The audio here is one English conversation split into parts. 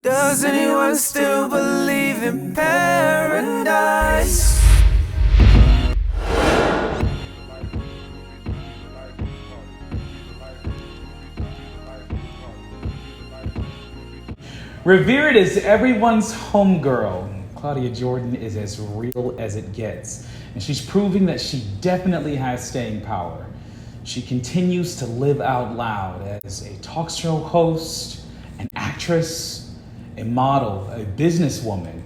Does anyone still believe in paradise? Revered as everyone's homegirl, Claudia Jordan is as real as it gets, and she's proving that she definitely has staying power. She continues to live out loud as a talk show host, an actress, a model, a businesswoman,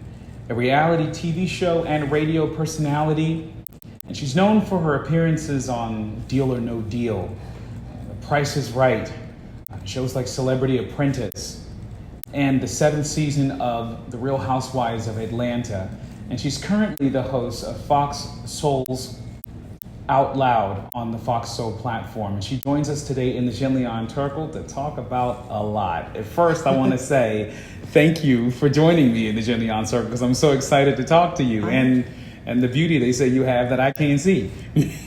a reality TV show and radio personality, and she's known for her appearances on Deal or No Deal, The Price is Right, shows like Celebrity Apprentice, and the 7th season of The Real Housewives of Atlanta. And she's currently the host of Fox Soul's Out Loud on the Fox Soul platform. And she joins us today in the Jenleeion circle to talk about a lot. At first, I want to say thank you for joining me in the Jenleeion circle because I'm so excited to talk to you and the beauty they say you have that I can't see.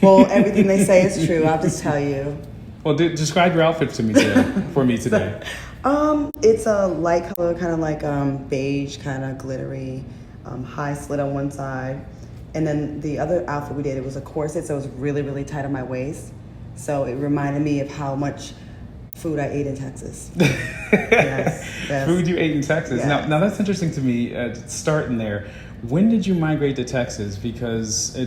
Well, everything they say is true. I'll just tell you. Well, describe your outfit to me for me today. It's a light color, kind of like beige, kind of glittery, high slit on one side. And then the other outfit we did, it was a corset, so it was really, really tight on my waist. So it reminded me of how much food I ate in Texas. Yes. Food you ate in Texas. Yes. Now that's interesting to me, starting there. When did you migrate to Texas? Because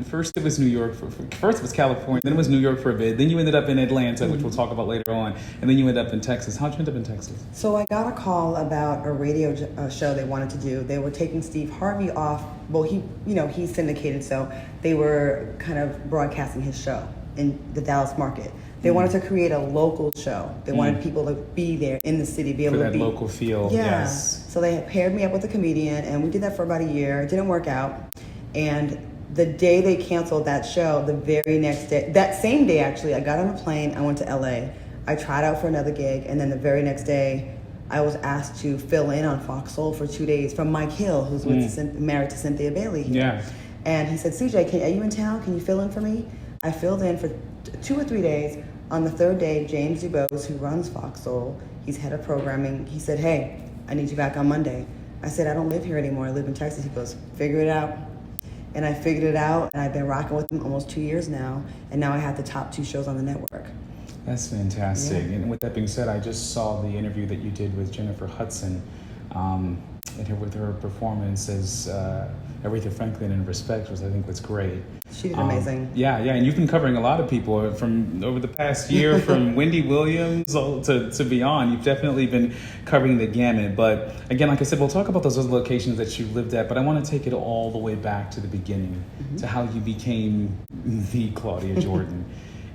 first it was New York, first it was California, then it was New York for a bit, then you ended up in Atlanta, which we'll talk about later on, and then you ended up in Texas. How'd you end up in Texas? So I got a call about a radio show they wanted to do. They were taking Steve Harvey off. Well, he's syndicated, so they were kind of broadcasting his show in the Dallas market. They wanted to create a local show. They wanted people to be there in the city, be able for to be that local feel. Yeah. Yes. So they had paired me up with a comedian, and we did that for about a year. It didn't work out, and the day they canceled that show, the very next day, that same day actually, I got on a plane. I went to LA. I tried out for another gig, and then the very next day, I was asked to fill in on Fox Soul for 2 days from Mike Hill, who's married to Cynthia Bailey here. Yeah. And he said, CJ, are you in town? Can you fill in for me? I filled in for 2 or 3 days. On the third day, James Dubose, who runs Fox Soul, he's head of programming, he said, hey, I need you back on Monday. I said, I don't live here anymore. I live in Texas. He goes, figure it out. And I figured it out, and I've been rocking with him almost 2 years now. And now I have the top 2 shows on the network. That's fantastic. Yeah. And with that being said, I just saw the interview that you did with Jennifer Hudson, and with her performance as Aretha Franklin in Respect, which I think was great. She did amazing. Yeah, and you've been covering a lot of people from over the past year, from Wendy Williams to beyond. You've definitely been covering the gamut. But again, like I said, we'll talk about those other locations that you lived at, but I want to take it all the way back to the beginning, to how you became the Claudia Jordan.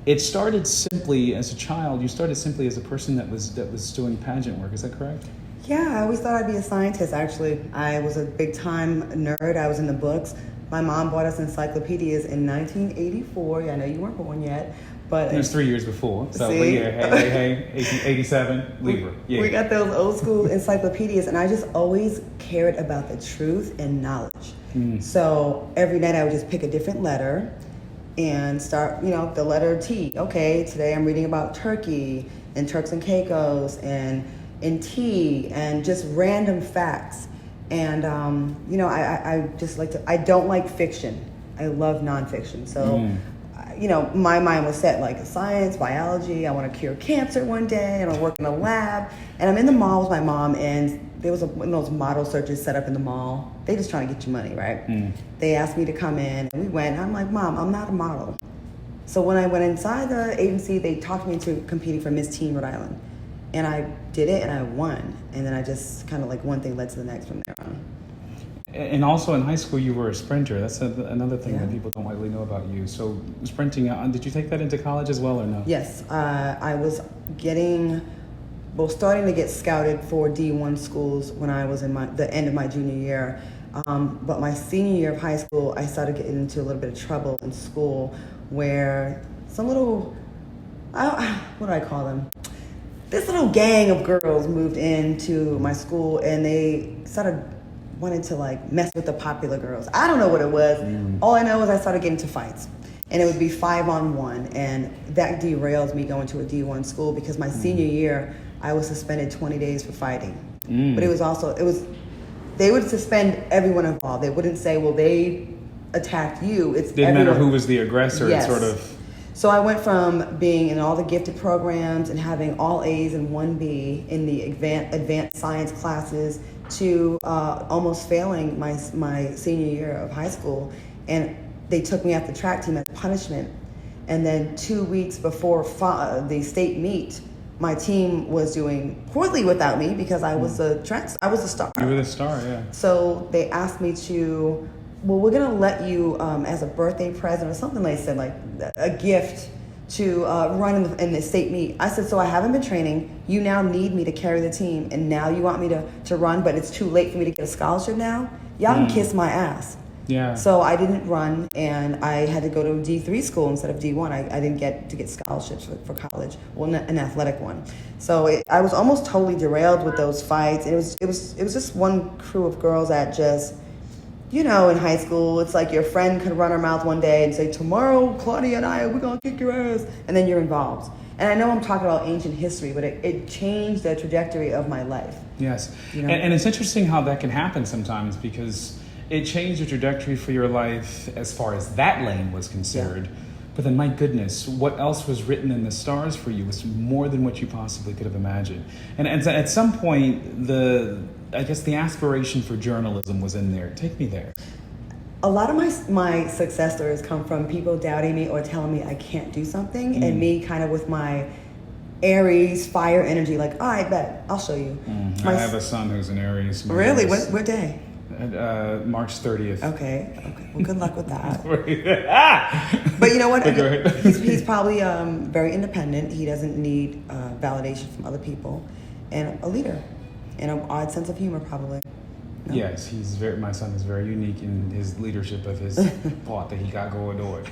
It started simply as a child. You started simply as a person that was doing pageant work. Is that correct? Yeah, I always thought I'd be a scientist, actually. I was a big-time nerd. I was in the books. My mom bought us encyclopedias in 1984. Yeah, I know you weren't born yet, but... It was 3 years before. So, See? but yeah, hey, 87, Libra. Yeah. We got those old-school encyclopedias, and I just always cared about the truth and knowledge. So every night I would just pick a different letter and start, the letter T. Okay, today I'm reading about Turkey and Turks and Caicos and tea and just random facts. And, I just like to, I don't like fiction. I love nonfiction. So, my mind was set like science, biology. I want to cure cancer one day, and I work in a lab. And I'm in the mall with my mom, and there was one of those model searches set up in the mall. They just trying to get you money, right? They asked me to come in, and we went. And I'm like, Mom, I'm not a model. So when I went inside the agency, they talked me into competing for Miss Teen Rhode Island. And I did it, and I won. And then I just kind of like one thing led to the next from there on. And also in high school, you were a sprinter. That's another thing that people don't widely know about you. So sprinting, did you take that into college as well or no? Yes, I was starting to get scouted for D1 schools when I was in the end of my junior year. But my senior year of high school, I started getting into a little bit of trouble in school where some little, what do I call them? This little gang of girls moved into my school, and they started wanting to like mess with the popular girls. I don't know what it was. All I know is I started getting into fights, and it would be 5-on-1, and that derails me going to a D1 school because my senior year I was suspended 20 days for fighting. But it was also, they would suspend everyone involved. They wouldn't say, well, they attacked you. It's Didn't matter who was the aggressor. Yes. It sort of. So I went from being in all the gifted programs and having all A's and 1B in the advanced science classes to almost failing my senior year of high school. And they took me off the track team as punishment. And then 2 weeks before the state meet, my team was doing poorly without me because I was the star. You were the star, yeah. So they asked me to, well, we're gonna let you as a birthday present or something they said, like a gift to run in the state meet. I said, so I haven't been training. You now need me to carry the team, and now you want me to run, but it's too late for me to get a scholarship now? Y'all can kiss my ass. Yeah. So I didn't run, and I had to go to D3 school instead of D1. I didn't get to get scholarships for college, well, an athletic one. So I was almost totally derailed with those fights. It was just one crew of girls that just, in high school, it's like your friend could run her mouth one day and say, tomorrow, Claudia and we're gonna kick your ass, and then you're involved. And I know I'm talking about ancient history, but it changed the trajectory of my life. Yes, and it's interesting how that can happen sometimes, because it changed the trajectory for your life as far as that lane was considered. Yeah. But then, my goodness, what else was written in the stars for you was more than what you possibly could have imagined. And at some point, the aspiration for journalism was in there. Take me there. A lot of my success stories come from people doubting me or telling me I can't do something, and me kind of with my Aries fire energy, like, all right, bet, I'll show you. I have a son who's an Aries. Really? What day? March 30th. Okay. Well, good luck with that. But you know what? He's probably very independent. He doesn't need validation from other people, and a leader, and an odd sense of humor, probably. No? Yes, my son is very unique in his leadership of his plot that he got going on.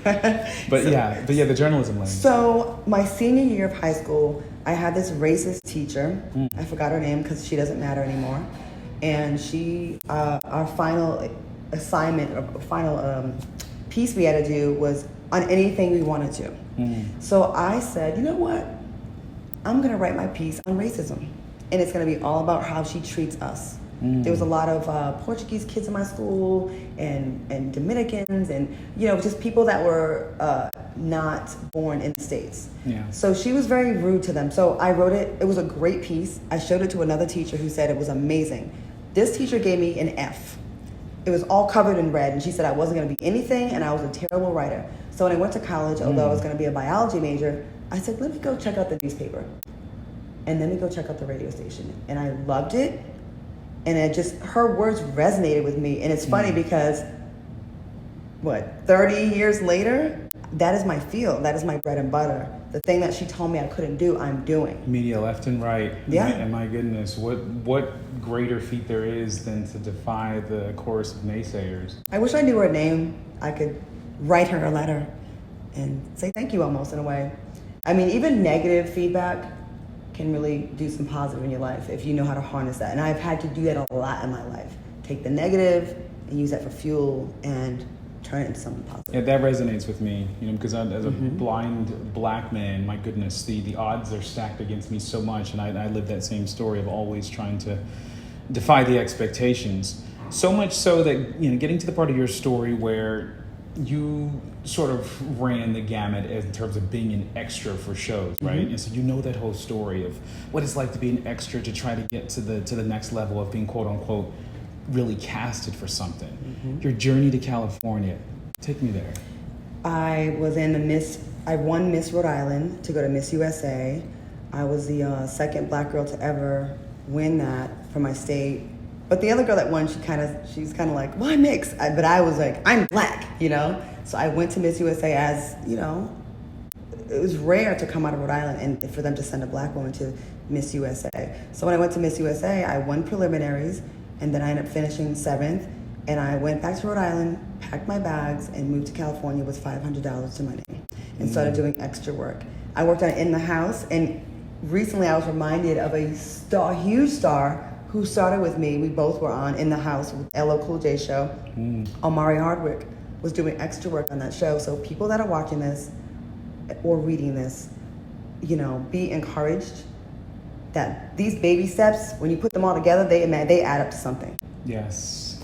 But the journalism lane. So my senior year of high school, I had this racist teacher. I forgot her name because she doesn't matter anymore. And she, our final assignment, or final piece we had to do was on anything we wanted to. So I said, you know what? I'm going to write my piece on racism. And it's going to be all about how she treats us. There was a lot of Portuguese kids in my school, and Dominicans, and just people that were not born in the States. Yeah. So she was very rude to them. So I wrote it. It was a great piece. I showed it to another teacher who said it was amazing. This teacher gave me an F. It was all covered in red, and she said I wasn't going to be anything, and I was a terrible writer. So when I went to college, although I was going to be a biology major, I said, let me go check out the newspaper, and let me go check out the radio station. And I loved it, and her words resonated with me. And it's funny because, 30 years later, that is my field. That is my bread and butter. The thing that she told me I couldn't do, I'm doing. Media left and right. Yeah. And my goodness, what greater feat there is than to defy the chorus of naysayers. I wish I knew her name. I could write her a letter and say thank you almost in a way. I mean, even negative feedback can really do some positive in your life if you know how to harness that. And I've had to do that a lot in my life. Take the negative and use that for fuel and turn it into something positive. Yeah, that resonates with me, because as a blind black man, my goodness, the odds are stacked against me so much, and I live that same story of always trying to defy the expectations. So much so that, getting to the part of your story where you sort of ran the gamut in terms of being an extra for shows, right? And so that whole story of what it's like to be an extra to try to get to the next level of being quote unquote really casted for something. Your journey to California, take me there. I won Miss Rhode Island to go to Miss USA. I was the second black girl to ever win that for my state. But the other girl that won, she's kind of like, well, I'm mixed. But I was like, I'm black, So I went to Miss USA as, it was rare to come out of Rhode Island and for them to send a black woman to Miss USA. So when I went to Miss USA, I won preliminaries, and then I ended up finishing 7th. And I went back to Rhode Island, packed my bags, and moved to California with $500 to my name and started doing extra work. I worked on In the House, and recently I was reminded of a huge star who started with me. We both were on In the House with LL Cool J show. Omari Hardwick was doing extra work on that show. So people that are watching this or reading this, be encouraged. that these baby steps, when you put them all together, they add up to something. Yes,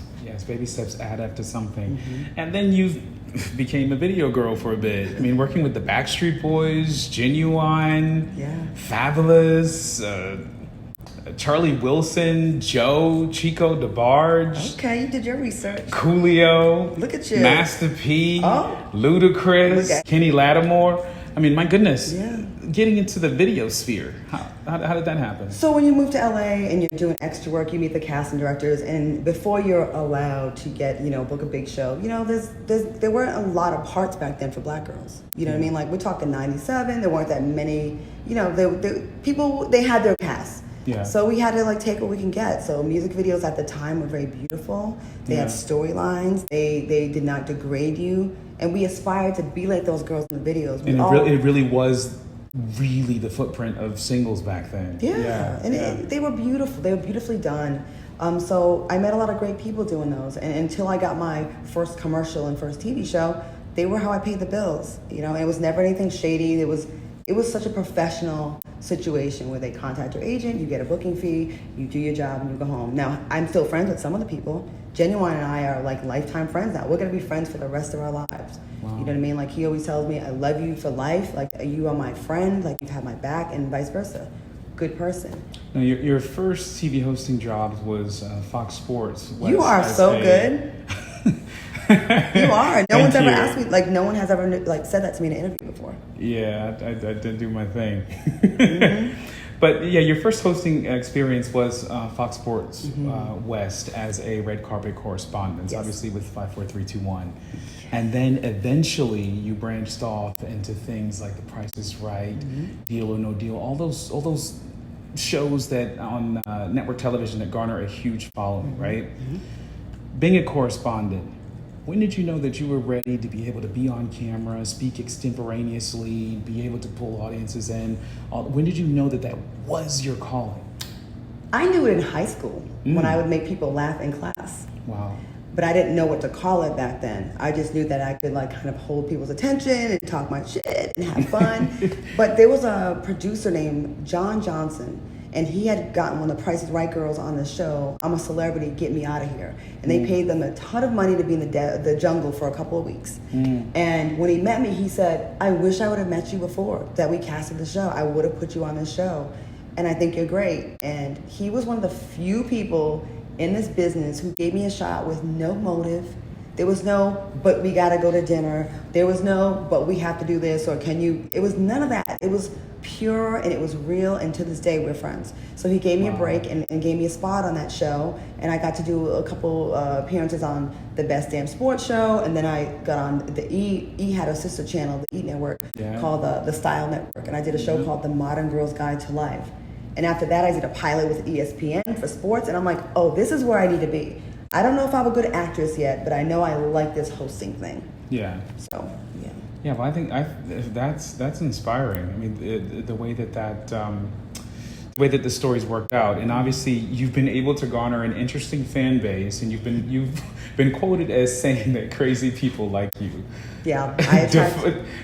baby steps add up to something. Mm-hmm. And then you became a video girl for a bit. I mean, working with the Backstreet Boys, Jenleeion, Fabulous, Charlie Wilson, Joe, Chico DeBarge. Okay, you did your research. Coolio. Look at you. Master P. Oh. Ludacris. Kenny Lattimore. I mean, my goodness. Yeah. Getting into the video sphere. How did that happen? So when you move to LA and you're doing extra work, you meet the casting directors, and before you're allowed to get, book a big show, there weren't a lot of parts back then for black girls. You know what I mean? Like, we're talking 97, there weren't that many, they had their cast. Yeah. So we had to take what we can get. So music videos at the time were very beautiful. They had storylines. They did not degrade you, and we aspired to be like those girls in the videos. It really was really the footprint of singles back then. They were beautiful. They were beautifully done. So I met a lot of great people doing those, and until I got my first commercial and first TV show, they were how I paid the bills. It was never anything shady. It was such a professional situation where they contact your agent, you get a booking fee, you do your job, and you go home. Now, I'm still friends with some of the people. Jenleeion and I are lifetime friends now. We're going to be friends for the rest of our lives. Wow. You know what I mean? He always tells me, I love you for life. You are my friend. You've had my back, and vice versa. Good person. Now, your first TV hosting job was Fox Sports. You are so good. You are. No one's ever asked me, no one has ever said that to me in an interview before. Yeah, I did do my thing. Mm-hmm. But yeah, your first hosting experience was Fox Sports West as a red carpet correspondent, obviously with 54321. And then eventually you branched off into things like The Price is Right, Deal or No Deal, all those shows that on network television that garner a huge following, right? Mm-hmm. Being a correspondent, when did you know that you were ready to be able to be on camera, speak extemporaneously, be able to pull audiences in? When did you know that was your calling? I knew it in high school when I would make people laugh in class. Wow. But I didn't know what to call it back then. I just knew that I could kind of hold people's attention and talk my shit and have fun. But there was a producer named John Johnson, and he had gotten one of the Price is Right girls on the show, I'm a Celebrity, Get Me Out of Here. And they paid them a ton of money to be in the jungle for a couple of weeks. And when he met me, he said, I wish I would have met you before that we casted the show. I would have put you on this show. And I think you're great. And he was one of the few people in this business who gave me a shot with no motive. There was no, but we gotta go to dinner. There was no, but we have to do this, or can you? It was none of that. It was pure and it was real, and to this day we're friends. So he gave me a break and gave me a spot on that show, and I got to do a couple appearances on the Best Damn Sports Show, and then I got on the E had a sister channel, the E Network, called the Style Network, and I did a show called The Modern Girl's Guide to Life. And after that, I did a pilot with ESPN for sports, and I'm like, oh, this is where I need to be. I don't know if I'm a good actress yet, but I know I like this hosting thing. Yeah. So, yeah. Yeah, well, I think that's inspiring. I mean, the way that the stories worked out, and obviously you've been able to garner an interesting fan base, and you've been quoted as saying that crazy people like you. Yeah,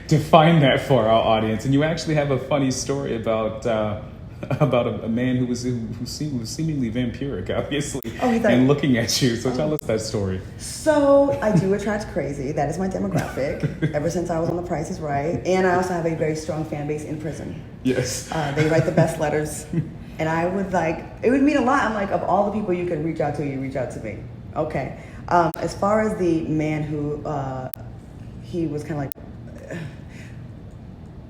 define that for our audience, and you actually have a funny story about a man who was seemingly vampiric, obviously, and looking at you. So tell us that story. So I do attract crazy. That is my demographic. Ever since I was on The Price is Right, and I also have a very strong fan base in prison. Yes. They write the best letters, and I would it would mean a lot. I'm like, of all the people you can reach out to, you reach out to me. Okay. As far as the man who he was kind of like.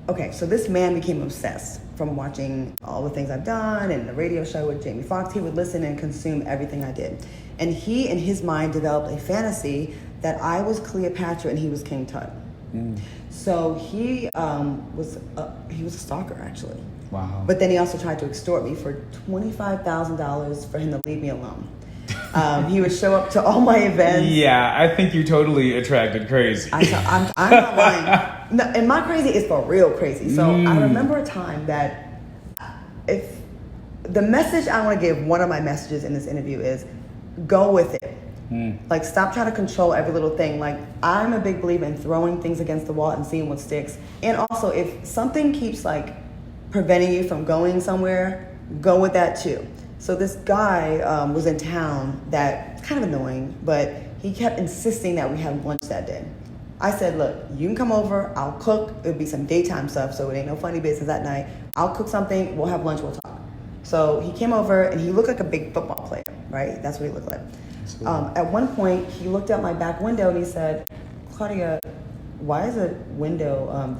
Okay, so this man became obsessed from watching all the things I've done and the radio show with Jamie Foxx. He would listen and consume everything I did. And he, in his mind, developed a fantasy that I was Cleopatra and he was King Tut. So he was a stalker, actually. Wow. But then he also tried to extort me for $25,000 for him to leave me alone. He would show up to all my events. Yeah, I think you totally attracted crazy. I'm not lying. No, and my crazy is for real crazy. So I remember a time that if the message I want to give, one of my messages in this interview is go with it. Stop trying to control every little thing. I'm a big believer in throwing things against the wall and seeing what sticks. And also, if something keeps preventing you from going somewhere, Go with that too. So this guy was in town that kind of annoying, but he kept insisting that we have lunch that day. I said, look, you can come over, I'll cook. It'll be some daytime stuff, so it ain't no funny business at night. I'll cook something, we'll have lunch, we'll talk. So he came over and he looked like a big football player, right? That's what he looked like. At one point, he looked out my back window and he said, Claudia, why is the window,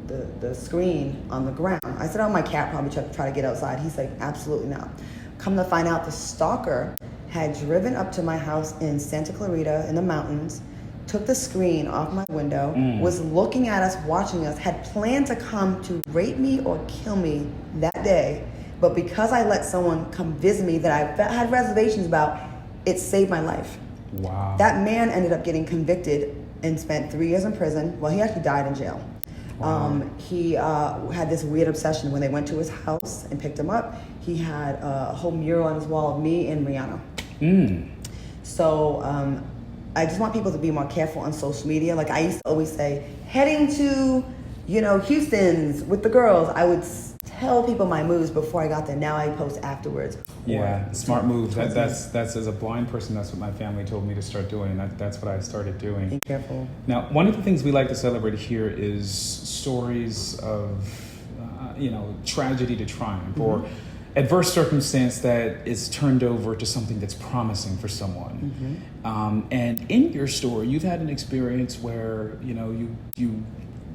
the screen on the ground? I said, oh, my cat probably tried to get outside. He's like, absolutely not. Come to find out, the stalker had driven up to my house in Santa Clarita in the mountains, took the screen off my window, was looking at us, watching us, had planned to come to rape me or kill me that day. But because I let someone come visit me that I had reservations about, it saved my life. Wow. That man ended up getting convicted and spent 3 years in prison. Well, he actually died in jail. Wow. He had this weird obsession. When they went to his house and picked him up, he had a whole mural on his wall of me and Rihanna. So I just want people to be more careful on social media. Like I used to always say, heading to, Houston's with the girls. I would tell people my moves before I got there. Now I post afterwards. Yeah, smart move. That's as a blind person, that's what my family told me to start doing. That's what I started doing. Be careful. Now, one of the things we like to celebrate here is stories of, tragedy to triumph, or adverse circumstance that is turned over to something that's promising for someone. And in your story, you've had an experience where,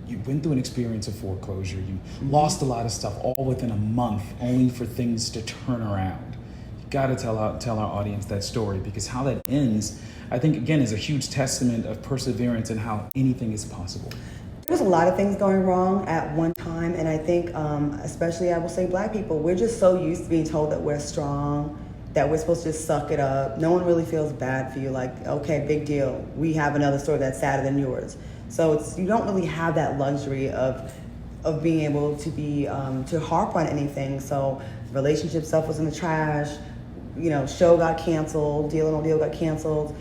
you went through an experience of foreclosure. You lost a lot of stuff all within a month, only for things to turn around. You got to tell our audience that story, because how that ends, I think, again, is a huge testament of perseverance and how anything is possible. There's a lot of things going wrong at one time, and I think, especially I will say Black people, we're just so used to being told that we're strong, that we're supposed to just suck it up. No one really feels bad for you. Like, okay, big deal. We have another story that's sadder than yours. So you don't really have that luxury of being able to be to harp on anything. So relationship stuff was in the trash. Show got canceled. Deal or No Deal got canceled.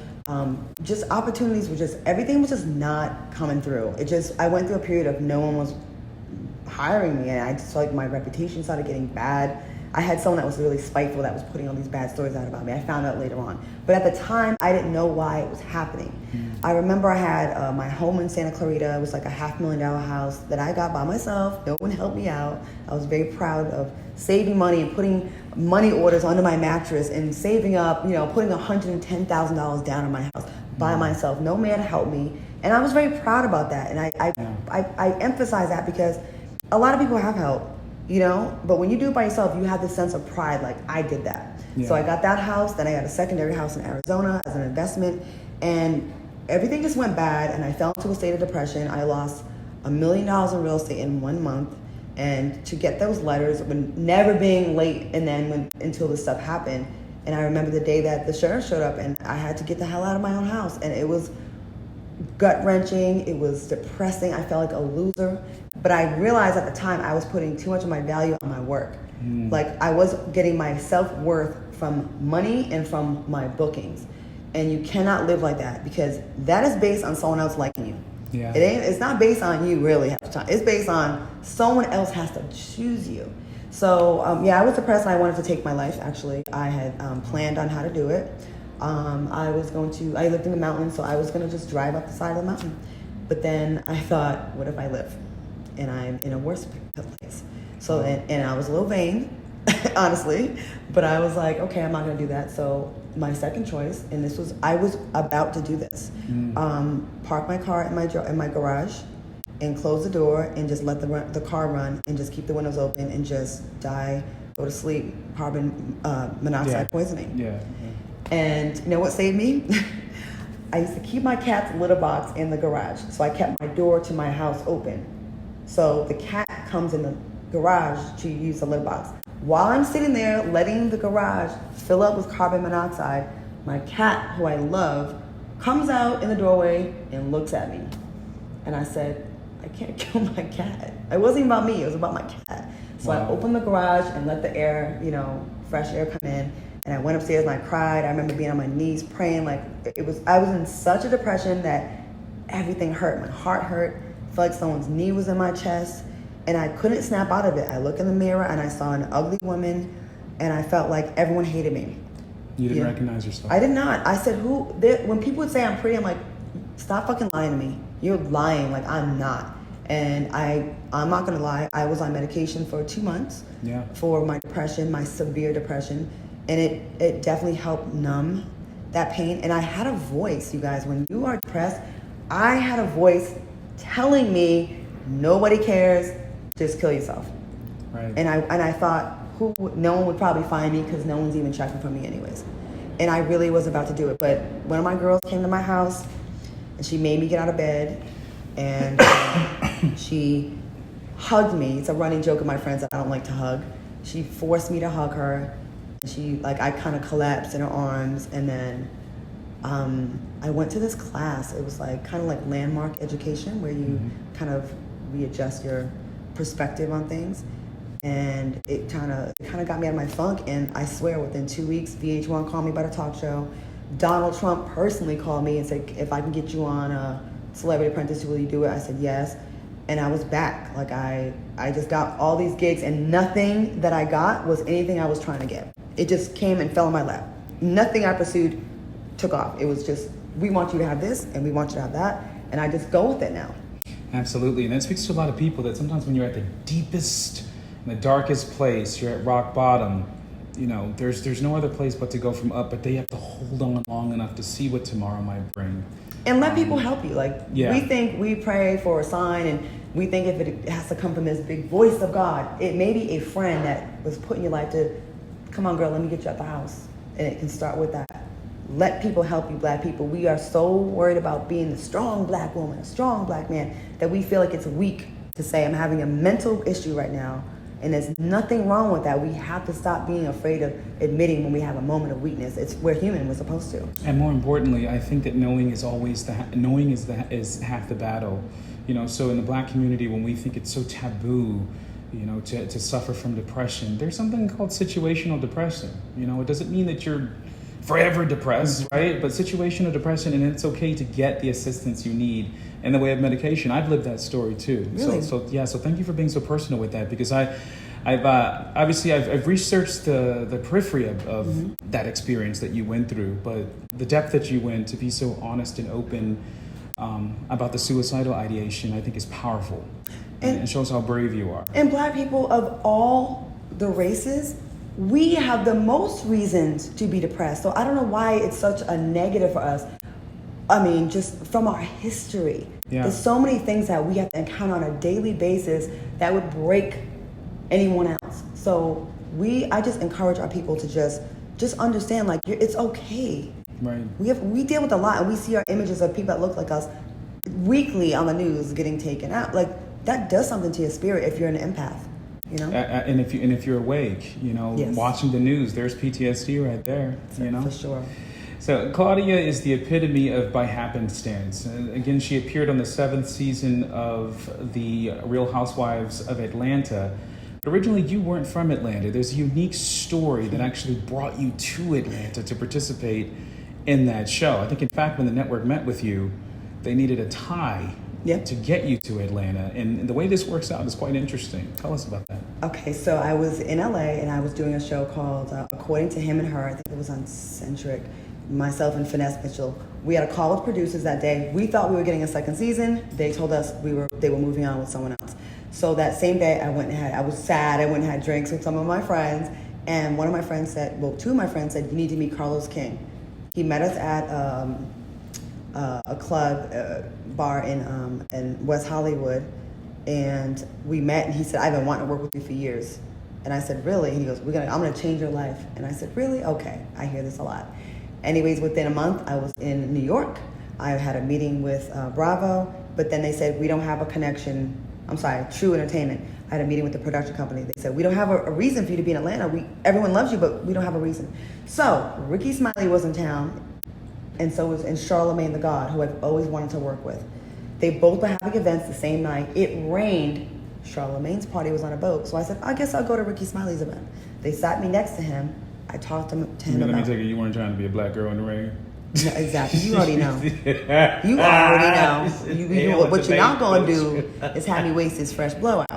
Just opportunities were everything was just not coming through. I went through a period of no one was hiring me, and I just felt like my reputation started getting bad. I had someone that was really spiteful that was putting all these bad stories out about me. I found out later on. But at the time, I didn't know why it was happening. I remember I had my home in Santa Clarita. It was like a $500,000 house that I got by myself. No one helped me out. I was very proud of saving money and putting money orders under my mattress and saving up, putting $110,000 down on my house by myself. No man helped me. And I was very proud about that. And I emphasize that because a lot of people have help. But when you do it by yourself, you have this sense of pride, like I did that. Yeah. So I got that house, then I got a secondary house in Arizona as an investment, and everything just went bad, and I fell into a state of depression. I lost $1 million in real estate in 1 month, and to get those letters, when never being late, and then until this stuff happened, and I remember the day that the sheriff showed up, and I had to get the hell out of my own house, and it was gut-wrenching, it was depressing, I felt like a loser. But I realized at the time I was putting too much of my value on my work. Like I was getting my self-worth from money and from my bookings. And you cannot live like that, because that is based on someone else liking you. Yeah. It's not based on you really half the time. It's based on someone else has to choose you. So I was depressed and I wanted to take my life, actually. I had planned on how to do it. I lived in the mountains, so I was gonna just drive up the side of the mountain. But then I thought, what if I live? And I'm in a worse place. So, and I was a little vain, honestly, but I was like, okay, I'm not gonna do that. So my second choice, and I was about to do this, park my car in my garage and close the door and just let the car run and just keep the windows open and just die, go to sleep, carbon monoxide poisoning. Yeah. And you know what saved me? I used to keep my cat's litter box in the garage. So I kept my door to my house open. So the cat comes in the garage to use the litter box. While I'm sitting there letting the garage fill up with carbon monoxide, my cat, who I love, comes out in the doorway and looks at me. And I said, I can't kill my cat. It wasn't about me, it was about my cat. So I opened the garage and let the air, fresh air come in. And I went upstairs and I cried. I remember being on my knees praying. I was in such a depression that everything hurt. My heart hurt. I felt like someone's knee was in my chest. and I couldn't snap out of it. I looked in the mirror and I saw an ugly woman, and I felt like everyone hated me. You didn't recognize yourself? I did not. I said, when people would say I'm pretty, I'm like, stop fucking lying to me. You're lying. Like, I'm not. And I'm not going to lie. I was on medication for 2 months for my depression, my severe depression. And it definitely helped numb that pain. And I had a voice, you guys. When you are depressed, I had a voice telling me, nobody cares, just kill yourself. Right. And I thought, no one would probably find me because no one's even checking for me anyways. And I really was about to do it. But one of my girls came to my house, and she made me get out of bed, and she hugged me. It's a running joke of my friends that I don't like to hug. She forced me to hug her. I kind of collapsed in her arms, and then I went to this class. It was kind of like landmark education, where you kind of readjust your perspective on things. And it kind of got me out of my funk. And I swear, within 2 weeks, VH1 called me about a talk show. Donald Trump personally called me and said, if I can get you on a Celebrity Apprentice, will you do it? I said yes. And I was back. I just got all these gigs, and nothing that I got was anything I was trying to get. It just came and fell in my lap. Nothing I pursued took off. It was just, we want you to have this, and we want you to have that. And I just go with it now. Absolutely. And that speaks to a lot of people, that sometimes when you're at the deepest, in the darkest place, you're at rock bottom, there's no other place but to go from up, but they have to hold on long enough to see what tomorrow might bring. And let people help you. We think we pray for a sign, and we think if it has to come from this big voice of God, it may be a friend that was put in your life to, come on girl, let me get you out the house. And it can start with that. Let people help you, Black people. We are so worried about being the strong Black woman, a strong Black man, that we feel like it's weak to say, I'm having a mental issue right now. And there's nothing wrong with that. We have to stop being afraid of admitting when we have a moment of weakness. We're human. We're supposed to. And more importantly, I think that knowing is always is half the battle. So in the Black community, when we think it's so taboo, to suffer from depression, there's something called situational depression. It doesn't mean that you're forever depressed, right? But situational depression, and it's okay to get the assistance you need in the way of medication. I've lived that story too. Really? So thank you for being so personal with that, because I've researched the periphery of that experience that you went through, but the depth that you went to be so honest and open about the suicidal ideation, I think is powerful, and it shows how brave you are. And Black people of all the races, we have the most reasons to be depressed. So I don't know why it's such a negative for us. I mean, just from our history. Yeah. There's so many things that we have to encounter on a daily basis that would break anyone else. So I just encourage our people to just understand, it's okay. Right. We deal with a lot, and we see our images of people that look like us weekly on the news getting taken out. That does something to your spirit if you're an empath. And if you're awake, Yes. watching the news, there's PTSD right there. For sure. So Claudia is the epitome of by happenstance. Again, she appeared on the 7th season of the Real Housewives of Atlanta. But originally, you weren't from Atlanta. There's a unique story that actually brought you to Atlanta to participate in that show. I think, in fact, when the network met with you, they needed a tie to get you to Atlanta. And the way this works out is quite interesting. Tell us about that. Okay, so I was in LA, and I was doing a show called According to Him and Her. I think it was on Centric. Myself and Finesse Mitchell. We had a call with producers that day. We thought we were getting a second season. They told us they were moving on with someone else. So that same day, I was sad. I went and had drinks with some of my friends. And two of my friends said, you need to meet Carlos King. He met us at a club, bar in West Hollywood. And we met, and he said, I've been wanting to work with you for years. And I said, really? And he goes, I'm going to change your life. And I said, really? Okay, I hear this a lot. Anyways, within a month, I was in New York. I had a meeting with Bravo, but then they said, we don't have a connection. I'm sorry, True Entertainment. I had a meeting with the production company. They said, we don't have a reason for you to be in Atlanta. Everyone loves you, but we don't have a reason. So Ricky Smiley was in town, and so was Charlamagne the God, who I've always wanted to work with. They both were having events the same night. It rained. Charlamagne's party was on a boat. So I said, I guess I'll go to Ricky Smiley's event. They sat me next to him. I talked to him Let me about... take it, you weren't trying to be a Black girl in the rain? No, exactly. You already know. You already know. What you're not going to do is have me waste this fresh blowout.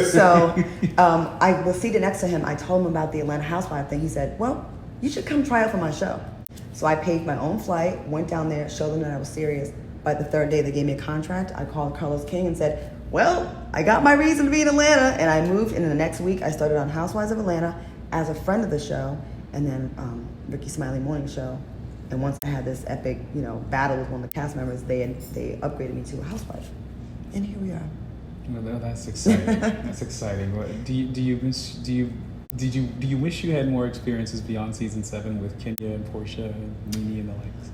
So I was seated next to him. I told him about the Atlanta Housewife thing. He said, well, you should come try out for my show. So I paid my own flight, went down there, showed them that I was serious. By the third day, they gave me a contract. I called Carlos King and said, well, I got my reason to be in Atlanta. And I moved, and in the next week, I started on Housewives of Atlanta as a friend of the show, and then Ricky Smiley Morning Show. And once I had this epic, battle with one of the cast members, they upgraded me to a housewife, and here we are. Well, that's exciting. That's exciting. Do you wish you had more experiences beyond season 7 with Kenya and Portia and Nene and the likes?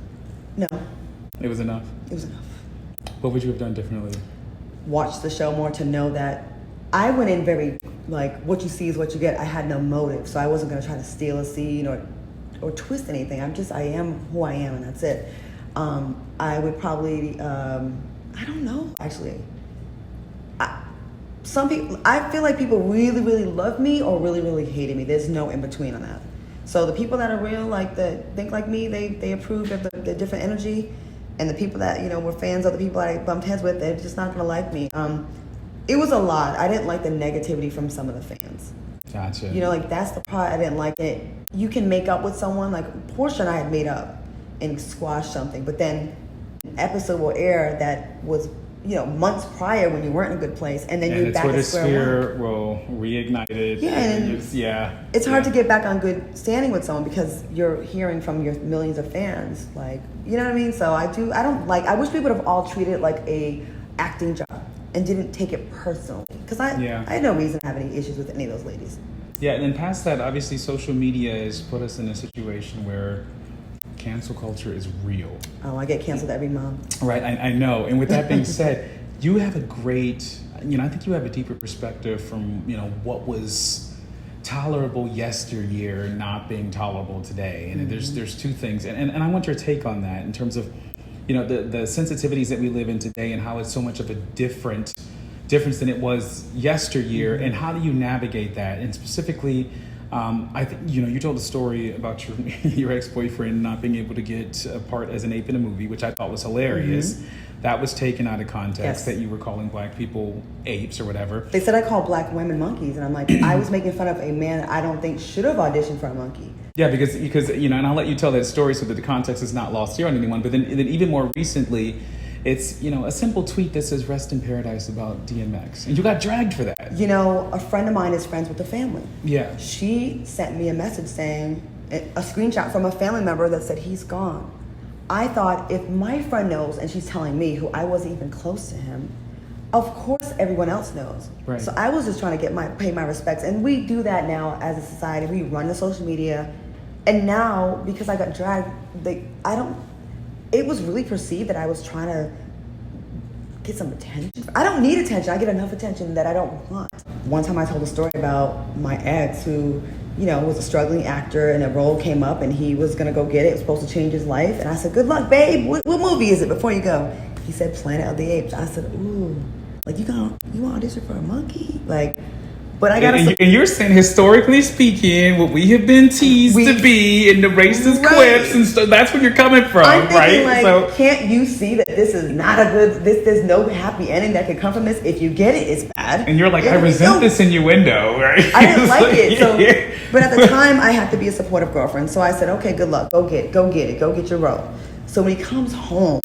No. It was enough. It was enough. What would you have done differently? Watch the show more to know that I went in very what you see is what you get. I had no motive, so I wasn't going to try to steal a scene or twist anything. I am who I am, and that's it. I would probably, I don't know, actually. Some people, I feel like people really, really love me or really, really hated me. There's no in between on that. So the people that are real, that think like me, they approve of the different energy. And the people that, were fans of the people I bumped heads with, they're just not going to like me. It was a lot. I didn't like the negativity from some of the fans. Gotcha. That's the part I didn't like it. You can make up with someone, like Portia and I had made up and squashed something, but then an episode will air that was, months prior when you weren't in a good place, and then you're back at square one. Will reignite it. Yeah, it's hard to get back on good standing with someone because you're hearing from your millions of fans, you know what I mean? So I wish people would have all treated it like a acting job and didn't take it personally, because I had no reason to have any issues with any of those ladies. Yeah, and then past that, obviously social media has put us in a situation where cancel culture is real. Oh, I get canceled every month. Right, I know. And with that being said, you have a great, I think you have a deeper perspective from, what was tolerable yesteryear not being tolerable today. And there's two things. And I want your take on that in terms of, the sensitivities that we live in today and how it's so much of a difference than it was yesteryear, and how do you navigate that? And specifically, I think you told a story about your ex-boyfriend not being able to get a part as an ape in a movie, which I thought was hilarious. Mm-hmm. That was taken out of context. Yes. That you were calling black people apes or whatever. They said I called black women monkeys, and I'm like, I was making fun of a man I don't think should have auditioned for a monkey. Yeah, because and I'll let you tell that story so that the context is not lost here on anyone. But then even more recently, it's, a simple tweet that says "Rest in Paradise" about DMX, and you got dragged for that. A friend of mine is friends with the family. Yeah. She sent me a message saying, a screenshot from a family member that said he's gone. I thought, if my friend knows and she's telling me, who I wasn't even close to him, of course everyone else knows. Right. So I was just trying to pay my respects, and we do that now as a society. We run the social media, and now because I got dragged, it was really perceived that I was trying to get some attention. I don't need attention. I get enough attention that I don't want. One time I told a story about my ex who, was a struggling actor, and a role came up and he was going to go get it. It was supposed to change his life. And I said, good luck, babe. What movie is it before you go? He said, Planet of the Apes. I said, ooh, you want to audition for a monkey? But I gotta. And you're saying, historically speaking, what we have been teased to be in the racist quips and stuff. That's where you're coming from, I'm thinking, right? Can't you see that this is not a good? There's no happy ending that could come from this. If you get it, it's bad. And you're like, I resent this innuendo, right? I didn't like it. So, but at the time, I had to be a supportive girlfriend. So I said, okay, good luck. Go get it. Go get your role. So when he comes home,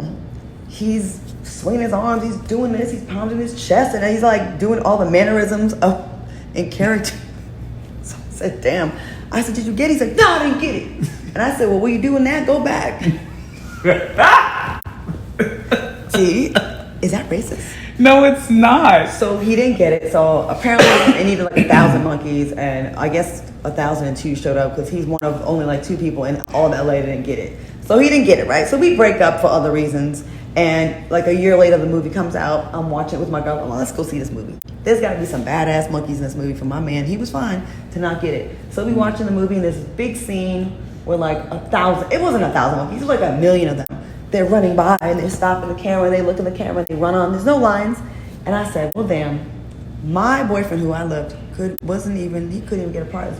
he's swinging his arms. He's doing this. He's pounding his chest, and he's doing all the mannerisms of. In character. So I said, damn. I said, did you get it? He said, no, I didn't get it. And I said, well, what are you doing now? Go back. See, is that racist? No, it's not. So he didn't get it. So apparently they needed 1,000 monkeys, and I guess 1,002 showed up because he's one of only 2 people in all of LA that didn't get it. So he didn't get it, right? So we break up for other reasons. And a year later, the movie comes out. I'm watching it with my girlfriend. Well, let's go see this movie. There's got to be some badass monkeys in this movie for my man. He was fine to not get it. So we watching the movie, and there's this big scene where 1,000. It wasn't 1,000 monkeys. It was 1,000,000 of them. They're running by, and they're stopping the camera. They look at the camera, and they run on. There's no lines. And I said, well, damn. My boyfriend, who I loved, he couldn't even get a part.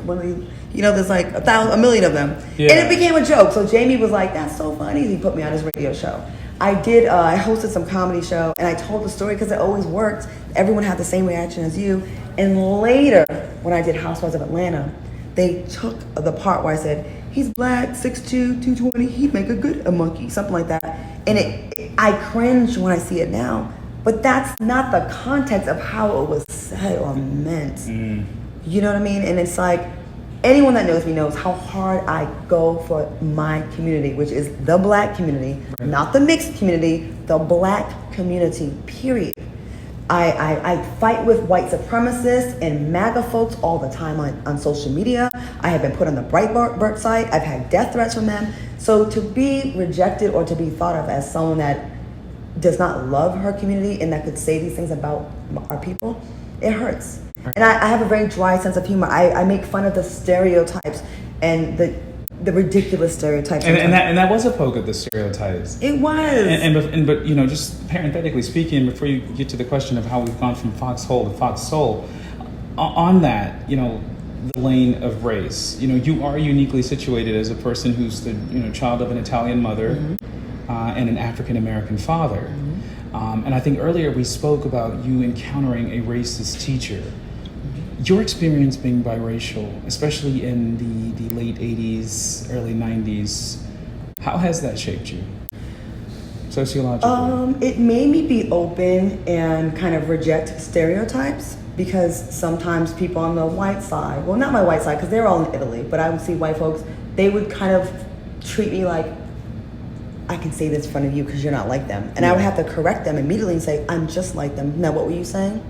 He there's like a million of them. Yeah. And it became a joke. So Jamie was like, that's so funny. He put me on his radio show. I hosted some comedy show, and I told the story because it always worked. Everyone had the same reaction as you. And later, when I did Housewives of Atlanta, they took the part where I said, he's black, 6'2", 220, he'd make a good monkey, something like that. And I cringe when I see it now, but that's not the context of how it was said or meant. You know what I mean? And it's like, anyone that knows me knows how hard I go for my community, which is the black community, not the mixed community, the black community, period. I fight with white supremacists and MAGA folks all the time on social media. I have been put on the Breitbart site. I've had death threats from them. So to be rejected or to be thought of as someone that does not love her community and that could say these things about our people, it hurts. And I have a very dry sense of humor. I make fun of the stereotypes and the ridiculous stereotypes. And that was a poke at the stereotypes. It was. But just parenthetically speaking, before you get to the question of how we've gone from foxhole to foxhole, on that, the lane of race, you are uniquely situated as a person who's the child of an Italian mother and an African American father. And I think earlier we spoke about you encountering a racist teacher. Your experience being biracial, especially in the late 80s, early 90s, how has that shaped you sociologically? It made me be open and kind of reject stereotypes, because sometimes people on the white side, well, not my white side because they're all in Italy, but I would see white folks, they would kind of treat me like, I can say this in front of you because you're not like them. And I would have to correct them immediately and say, I'm just like them. Now, what were you saying?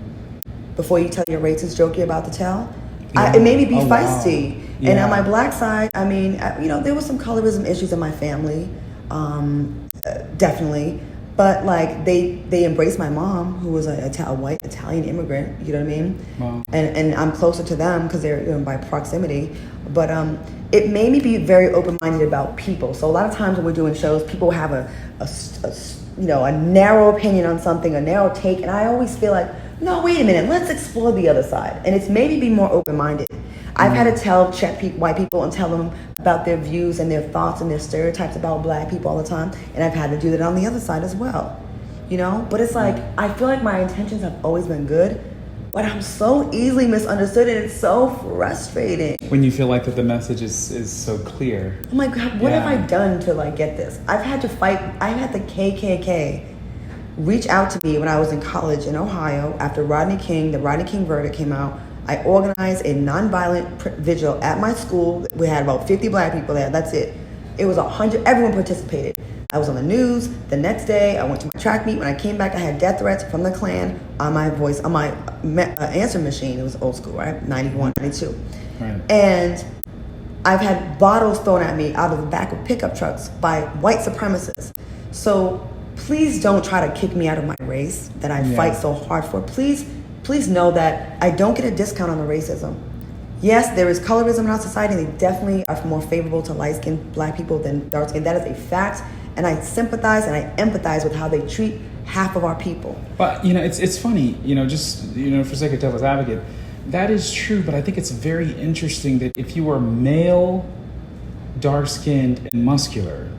Before you tell your racist joke you're about to tell? It made me be feisty. Wow. Yeah. And on my black side, I mean, there was some colorism issues in my family, definitely. But like they embraced my mom, who was a white Italian immigrant. You know what I mean? Wow. And I'm closer to them because they're by proximity. But it made me be very open-minded about people. So a lot of times when we're doing shows, people have a narrow opinion on something, a narrow take, and I always feel like, no, wait a minute, let's explore the other side. And it's made me be more open-minded. I've had to check white people and tell them about their views and their thoughts and their stereotypes about black people all the time. And I've had to do that on the other side as well. But it's like, I feel like my intentions have always been good, but I'm so easily misunderstood, and it's so frustrating. When you feel like that the message is so clear. I'm like, what have I done to get this? I've had to fight. I had the KKK reach out to me when I was in college in Ohio after the Rodney King verdict came out. I organized a nonviolent vigil at my school. We had about 50 black people there. That's it. It was 100. Everyone participated. I was on the news. The next day, I went to my track meet. When I came back, I had death threats from the Klan on my answer machine. It was old school, right? 91, 92. Right. And I've had bottles thrown at me out of the back of pickup trucks by white supremacists. So please don't try to kick me out of my race that I fight so hard for. Please know that I don't get a discount on the racism. Yes, there is colorism in our society, and they definitely are more favorable to light-skinned black people than dark-skinned. That is a fact, and I sympathize and I empathize with how they treat half of our people. But, it's funny, for sake of devil's advocate, that is true, but I think it's very interesting that if you are male, dark-skinned, and muscular,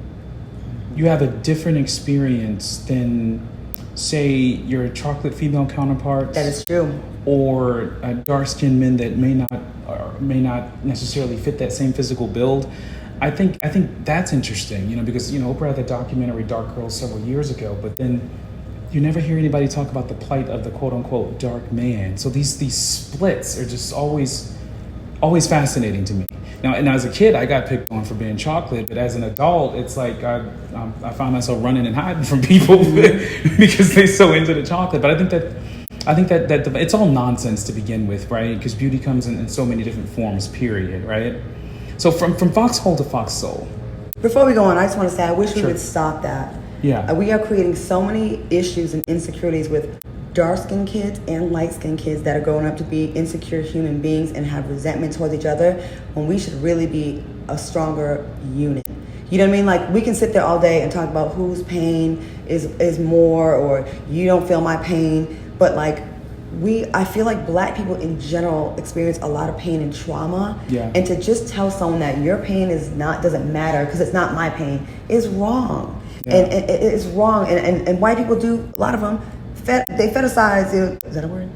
you have a different experience than, say, your chocolate female counterparts. That is true. Or dark-skinned men that may not necessarily fit that same physical build. I think that's interesting, because Oprah had that documentary Dark Girls several years ago, but then you never hear anybody talk about the plight of the quote-unquote dark man. So these splits are just always fascinating to me. Now, and as a kid, I got picked on for being chocolate, but as an adult, it's like I found myself running and hiding from people because they're so into the chocolate. But I think that it's all nonsense to begin with, right? Because beauty comes in so many different forms, period, right? So from foxhole to foxhole. Before we go on, I just want to say I wish we would stop that. Yeah. We are creating so many issues and insecurities with dark-skinned kids and light-skinned kids that are growing up to be insecure human beings and have resentment towards each other, when we should really be a stronger unit. You know what I mean? Like, we can sit there all day and talk about whose pain is more, or you don't feel my pain, but like, I feel like black people in general experience a lot of pain and trauma. Yeah. And to just tell someone that your pain doesn't matter because it's not my pain is wrong. Yeah. And it's wrong. And white people do, a lot of them, they fetishize, is that a word?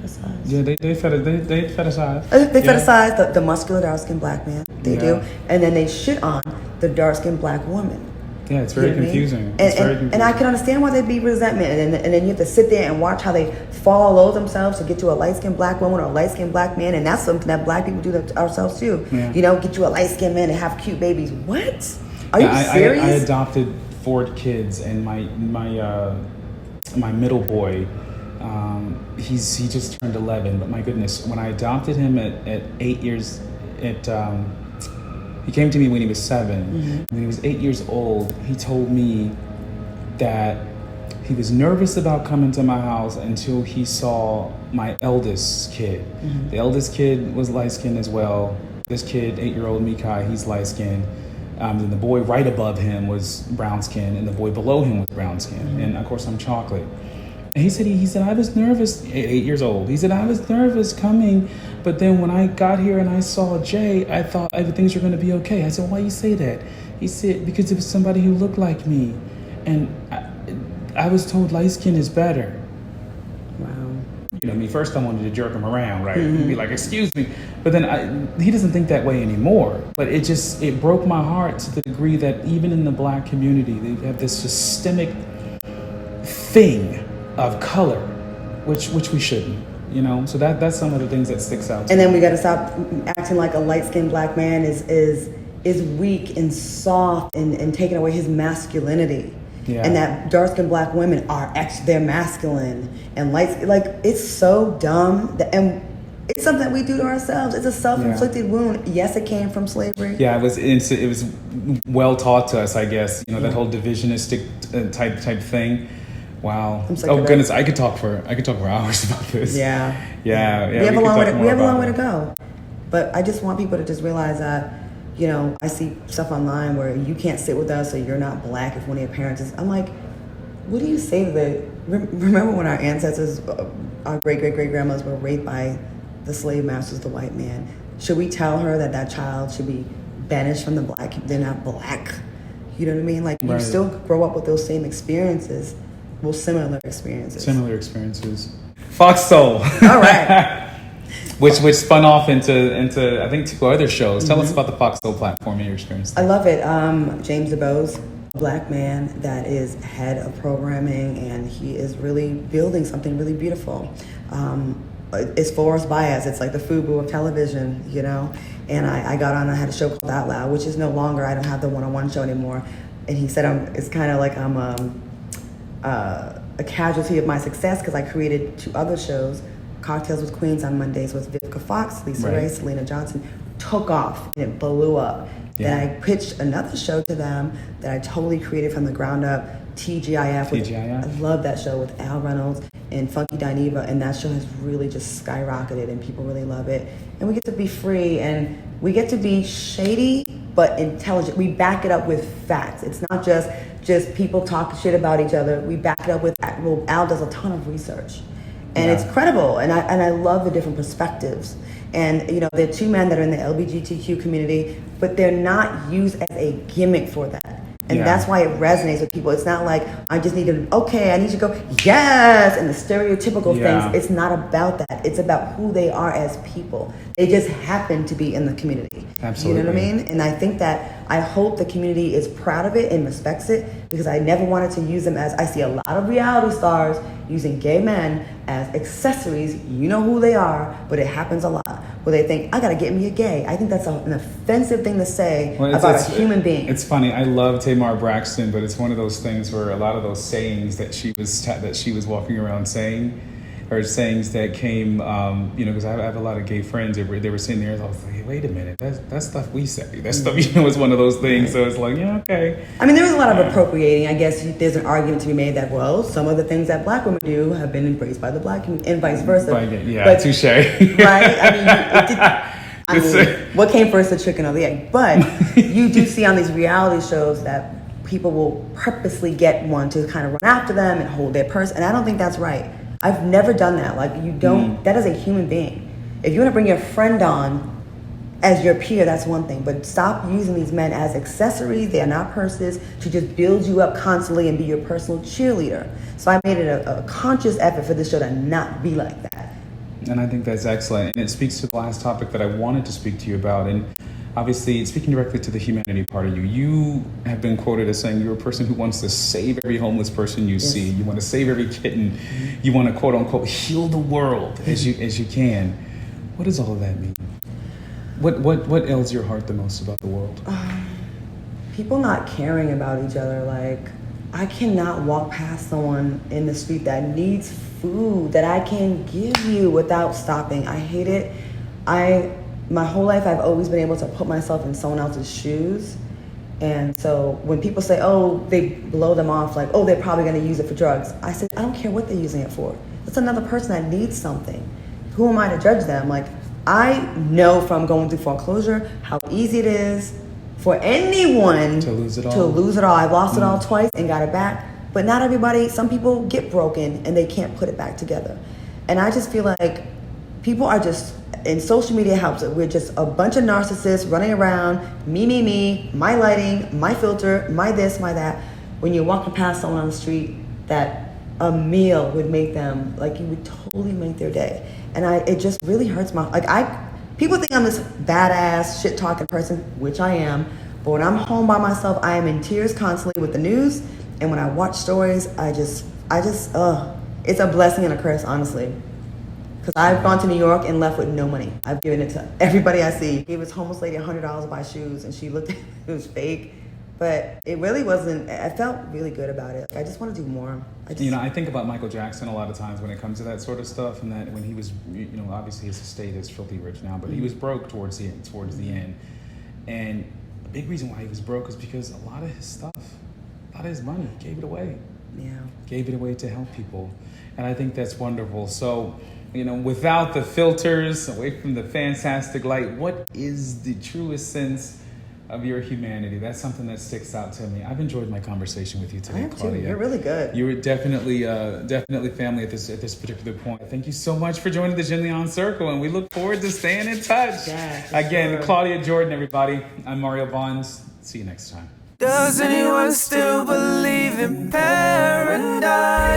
Fetishize? Yeah, they fetishize. They fetishize the muscular dark-skinned black man. They do. And then they shit on the dark-skinned black woman. Yeah, it's very confusing. And I can understand why there'd be resentment. And then you have to sit there and watch how they fall all over themselves to get to a light-skinned black woman or a light-skinned black man. And that's something that black people do to ourselves too. Yeah. You know, get you a light-skinned man and have cute babies. What? Are you serious? I adopted 4 kids, and my middle boy, he just turned 11. But my goodness, when I adopted him at 8 years, he came to me when he was 7. Mm-hmm. When he was 8 years old, he told me that he was nervous about coming to my house until he saw my eldest kid. Mm-hmm. The eldest kid was light-skinned as well. This kid, 8-year-old Mikai, he's light-skinned. Then the boy right above him was brown-skinned, and the boy below him was brown-skinned. Mm-hmm. And of course, I'm chocolate. And he said, I was nervous, 8 years old. He said, I was nervous coming, but then when I got here and I saw Jay, I thought things were going to be okay. I said, why you say that? He said, because it was somebody who looked like me. And I was told light skin is better. Wow. You know, first I wanted to jerk him around, right? Mm-hmm. Be like, excuse me. But then he doesn't think that way anymore. But it broke my heart to the degree that even in the black community, they have this systemic thing of color, which we shouldn't, you know. So that's some of the things that sticks out. And then we got to stop acting like a light-skinned black man is weak and soft and taking away his masculinity. Yeah. And that dark-skinned black women they're masculine and light. Like, it's so dumb and it's something that we do to ourselves. It's a self-inflicted wound. Yes, it came from slavery. Yeah, it was well taught to us, I guess. You know, that whole divisionistic type thing. Wow. Oh goodness, I could talk for hours about this. Yeah. We have a long way to go. But I just want people to just realize that, you know, I see stuff online where you can't sit with us or you're not black if one of your parents is. I'm like, what do you say to the? Remember when our ancestors, our great-great-great-grandmothers were raped by the slave masters, the white man? Should we tell her that child should be banished from the black? They're not black. You know what I mean? Like, you still grow up with those same experiences. Well, similar experiences. Fox Soul. All right. which spun off into I think 2 other shows. Tell us about the Fox Soul platform and your experience. I love it. James DeBose, a black man that is head of programming, and he is really building something really beautiful. It's Forrest Bias. It's like the FUBU of television, you know. And I got on. I had a show called Out Loud, which is no longer. I don't have the one-on-one show anymore. And he said it's kind of like I'm a casualty of my success because I created 2 other shows, Cocktails with Queens on Mondays with Vivica Fox, Lisa Ray, Selena Johnson, took off and it blew up. Yeah. Then I pitched another show to them that I totally created from the ground up, TGIF. I love that show with Al Reynolds and Funky Dineva, and that show has really just skyrocketed and people really love it. And we get to be free and we get to be shady but intelligent. We back it up with facts. It's not just people talk shit about each other. We back it up with facts. Well, Al does a ton of research, and it's credible. And I love the different perspectives. And you know, there are 2 men that are in the LGBTQ community, but they're not used as a gimmick for that. And that's why it resonates with people. It's not like, I just need to, I need you to go, yes, and the stereotypical things. It's not about that. It's about who they are as people. They just happen to be in the community. Absolutely. You know what I mean? And I think that, I hope the community is proud of it and respects it, because I never wanted to use them as, I see a lot of reality stars using gay men as accessories. You know who they are, but it happens a lot. Where they think, I gotta get me a gay. I think that's an offensive thing to say about a human being. It's funny. I love Tamar Braxton, but it's one of those things where a lot of those sayings that she was walking around saying, or sayings that came, because I have a lot of gay friends. They were sitting there, and I was like, hey, wait a minute, that's stuff we say. That stuff, is one of those things. So it's like, okay. I mean, there was a lot of appropriating. I guess there's an argument to be made that, well, some of the things that black women do have been embraced by the black community, and vice versa. But, touche. Right? I mean, what came first, the chicken or the egg? But you do see on these reality shows that people will purposely get one to kind of run after them and hold their purse, and I don't think that's right. I've never done that. Like, you don't, that is a human being. If you want to bring your friend on as your peer, that's one thing. But stop using these men as accessories. They are not purses to just build you up constantly and be your personal cheerleader. So I made it a conscious effort for this show to not be like that. And I think that's excellent. And it speaks to the last topic that I wanted to speak to you about. And obviously, speaking directly to the humanity part of you, you have been quoted as saying you're a person who wants to save every homeless person you see. You want to save every kitten. You want to, quote unquote, heal the world as you can. What does all of that mean? What ails your heart the most about the world? People not caring about each other. Like, I cannot walk past someone in the street that needs food that I can give you without stopping. I hate it. My whole life, I've always been able to put myself in someone else's shoes. And so when people say, oh, they blow them off, like, oh, they're probably going to use it for drugs. I said, I don't care what they're using it for. It's another person that needs something. Who am I to judge them? Like, I know from going through foreclosure how easy it is for anyone to lose it all. I've lost it all twice and got it back. But not everybody, some people get broken and they can't put it back together. And I just feel like people are just, and social media helps it. We're just a bunch of narcissists running around, me, my lighting, my filter, my this, my that. When you're walking past someone on the street, that a meal would make them, like, you would totally make their day. And it just really hurts my, people think I'm this badass shit talking person, which I am. But when I'm home by myself, I am in tears constantly with the news. And when I watch stories, I just, it's a blessing and a curse, honestly. Because I've gone to New York and left with no money. I've given it to everybody I see. Gave this homeless lady $100 to buy shoes, and she looked at it, it was fake. But it really wasn't, I felt really good about it. I just want to do more. I think about Michael Jackson a lot of times when it comes to that sort of stuff, and that when he was, obviously his estate is filthy rich now, but he was broke towards the end. And a big reason why he was broke is because a lot of his stuff, a lot of his money, gave it away. Yeah. Gave it away to help people. And I think that's wonderful. So, without the filters, away from the fantastic light, what is the truest sense of your humanity? That's something that sticks out to me. I've enjoyed my conversation with you today, Claudia. Too. You're really good. You were definitely family at this particular point. Thank you so much for joining the Jenleeion Circle, and we look forward to staying in touch. Yes, Again, sure. Claudia Jordan, everybody. I'm Mario Bonds. See you next time. Does anyone still believe in paradise?